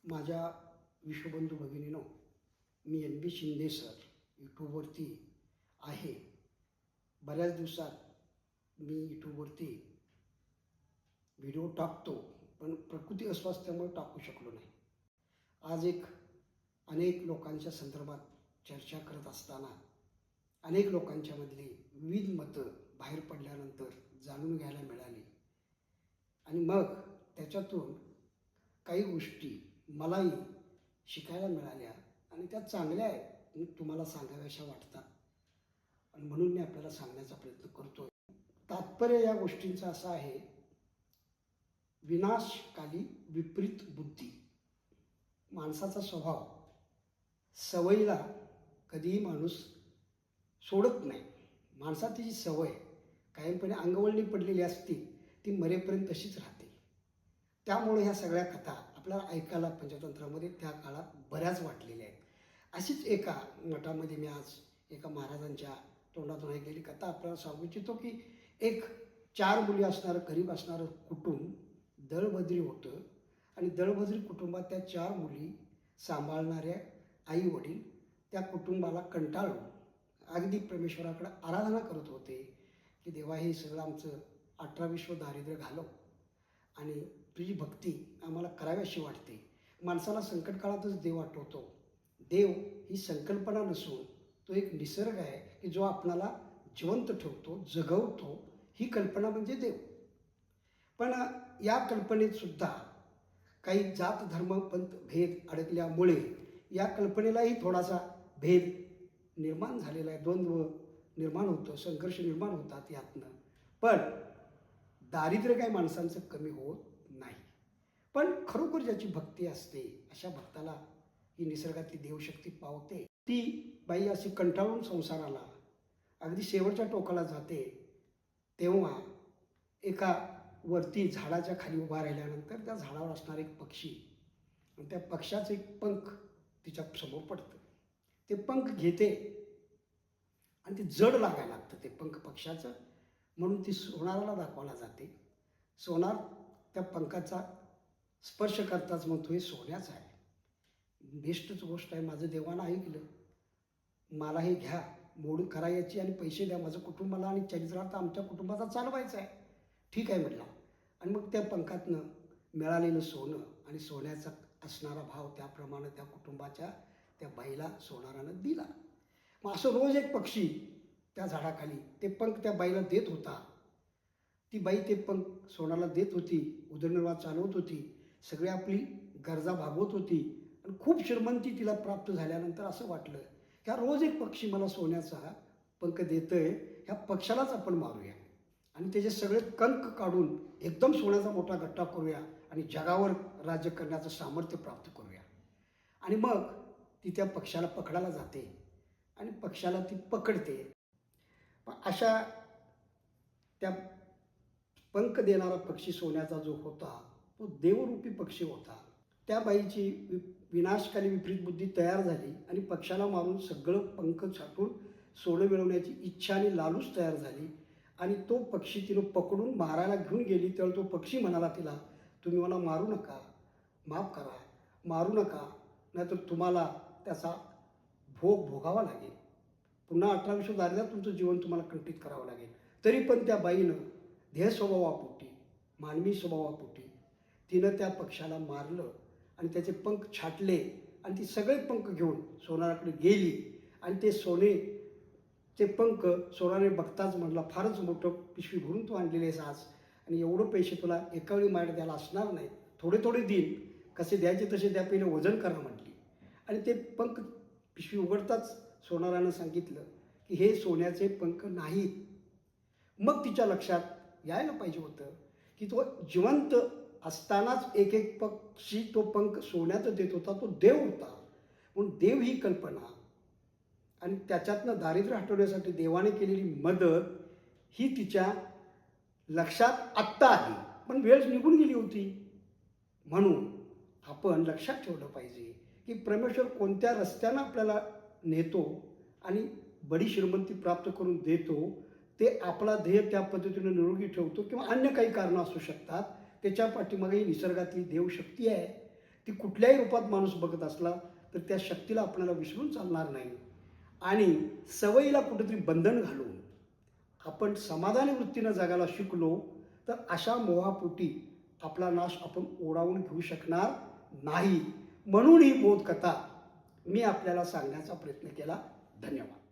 माझ्या विश्वबंधू भगिनीनो, मी NB Shinde sir यूट्यूबवरती आहे. बऱ्याच दिवसात मी यूट्यूबवरती व्हिडिओ टाकतो, पण प्रकृती अस्वास्थ्यामुळे टाकू शकलो नाही. आज अनेक लोकांच्या संदर्भात चर्चा करत असताना अनेक लोकांच्यामधली विविध मतं बाहेर पडल्यानंतर जाणून घ्यायला मिळाली आणि मग त्याच्यातून काही गोष्टी मलाही शिकायला मिळाल्या आणि त्या चांगल्या आहेत आणि तुम्हाला सांगाव्याशा वाटतात आणि म्हणून मी आपल्याला सांगण्याचा प्रयत्न करतो. तात्पर्य या गोष्टींचं असं आहे, विनाशकाली विपरीत बुद्धी. माणसाचा स्वभाव, सवयीला कधीही माणूस सोडत नाही. माणसाची जी सवय कायमपणे अंगवळणी पडलेली असते ती मरेपर्यंत तशीच राहते. त्यामुळे ह्या सगळ्या कथा आपल्याला ऐकायला पंचतंत्रामध्ये त्या काळात बऱ्याच वाटलेल्या आहेत. अशीच एका मठामध्ये मी आज एका महाराजांच्या तोंडातून ऐकलेली कथा आपल्याला सांगू इच्छितो की एक 4 मुली असणारं गरीब असणारं कुटुंब दळभद्री होतं आणि दळभद्री कुटुंबात त्या 4 मुली सांभाळणाऱ्या आई वडील त्या कुटुंबाला कंटाळून अगदी परमेश्वराकडे आराधना करत होते की देवा, हे सगळं आमचं 18 विश्व दारिद्र्य घालव आणि तुझी भक्ती आम्हाला कराव्याशी वाटते. माणसाला संकट काळातच देव आठवतो. देव ही संकल्पना नसून तो एक निसर्ग आहे की जो आपणाला जिवंत ठेवतो, जगवतो. ही कल्पना म्हणजे देव. पण या कल्पनेत सुद्धा काही जात धर्म पंथ भेद अडकल्यामुळे या कल्पनेलाही थोडासा भेद निर्माण झालेला आहे. द्वंद्व निर्माण होतं, संघर्ष निर्माण होतात यातनं. पण दारिद्र्य काही माणसांचं कमी होत नाही. पण खरोखर ज्याची भक्ती असते अशा भक्ताला ही निसर्गातली देवशक्ती पावते. ती बाई अशी कंटाळून संसाराला अगदी शेवटच्या टोकाला जाते तेव्हा एका वरती झाडाच्या खाली उभा राहिल्यानंतर त्या झाडावर असणारा एक पक्षी आणि त्या पक्षाचं एक पंख तिच्या समोर पडतं. ते पंख घेते आणि ते जड लागायला लागतं ते पंख पक्षाचं, म्हणून ती सोनाराला दाखवायला जाते. सोनार त्या पंखाचा स्पर्श करताच म्हणतो, हे सोन्याचं आहे. बेस्टच गोष्ट आहे, माझं देवानं ऐकलं, मला हे घ्या, मोडून करा याची आणि पैसे द्या, माझं कुटुंबाला आणि चरित्रार्थ आमच्या कुटुंबाचा चालवायचं आहे. ठीक आहे म्हटला. आणि मग त्या पंखातनं मिळालेलं सोनं आणि सोन्याचा असणारा भाव त्याप्रमाणे त्या कुटुंबाच्या त्या बाईला सोनारानं दिला. मग असं रोज एक पक्षी त्या झाडाखाली ते पंख त्या बाईला देत होता. ती बाई ते पंख सोनाला देत होती, उदरनिर्वाह चालवत होती, सगळी आपली गरजा भागवत होती आणि खूप श्रीमंती तिला प्राप्त झाल्यानंतर असं वाटलं की हा रोज एक पक्षी मला सोन्याचा पंख देतोय, ह्या पक्षालाच आपण मारूया आणि त्याचे सगळे कंक काढून एकदम सोन्याचा मोठा गट्टा करूया आणि जगावर राज्य करण्याचं सामर्थ्य प्राप्त करूया. आणि मग ती त्या पक्षाला पकडायला जाते आणि पक्षाला ती पकडते. अशा त्या पंख देणारा पक्षी सोन्याचा जो होता तो देवरूपी पक्षी होता. त्या बाईची विनाशकाली विपरीत बुद्धी तयार झाली आणि पक्षाला मारून सगळं पंख छाटून सोनं मिळवण्याची इच्छा आणि लालूच तयार झाली आणि तो पक्षी तिनं पकडून मारायला घेऊन गेली. तेव्हा तो पक्षी म्हणाला तिला, तुम्ही मला मारू नका, माफ करा, मारू नका, नाहीतर तुम्हाला त्याचा भोग भोगावा लागेल. पुन्हा 18 विश्व दारिद्र्यात तुमचं जीवन तुम्हाला कंठित करावं लागेल. तरी पण त्या बाईनं देह स्वभावापोटी, मानवी स्वभावापोटी तिनं त्या पक्षाला मारलं आणि त्याचे पंख छाटले आणि ती सगळे पंख घेऊन सोनाराकडे गेली आणि ते सोनेचे पंख सोनाने बघताच म्हटला, फारच मोठं पिशवी भरून तू आणलेले आहेस आज आणि एवढं पैसे तुला एका वेळी माझ्या द्यायला असणार नाही, थोडे थोडे देईन, कसे द्यायचे तसे द्या, पहिले वजन करा म्हटली. आणि ते पंख पिशवी उघडताच सोनारानं सांगितलं की हे सोन्याचे पंख नाहीत. मग तिच्या लक्षात यायला पाहिजे होतं की तो जिवंत असतानाच एक एक पक्षी तो पंख सोन्याचं देत होता, तो देव होता. म्हणून देव ही कल्पना आणि त्याच्यातनं दारिद्र्य हटवण्यासाठी देवाने केलेली मदत ही तिच्या लक्षात आत्ता आली, पण वेळ निघून गेली होती. म्हणून आपण लक्षात ठेवलं पाहिजे की परमेश्वर कोणत्या रस्त्यानं आपल्याला नेतो आणि बडी श्रीमंती प्राप्त करून देतो, ते आपला ध्येय त्या पद्धतीने निरोगी ठेवतो किंवा अन्य काही कारणं असू शकतात. त्याच्या पाठीमागे निसर्गातली देवशक्ती आहे. ती कुठल्याही रूपात माणूस बघत असला तर त्या शक्तीला आपल्याला विसरून चालणार नाही. आणि सवयीला कुठेतरी बंधन घालून आपण समाधानी वृत्तीनं जगायला शिकलो तर अशा मोहापोटी आपला नाश आपण ओढावून घेऊ शकणार नाही. म्हणून ही बोधकथा मी आपल्याला सांगण्याचा प्रयत्न केला. धन्यवाद.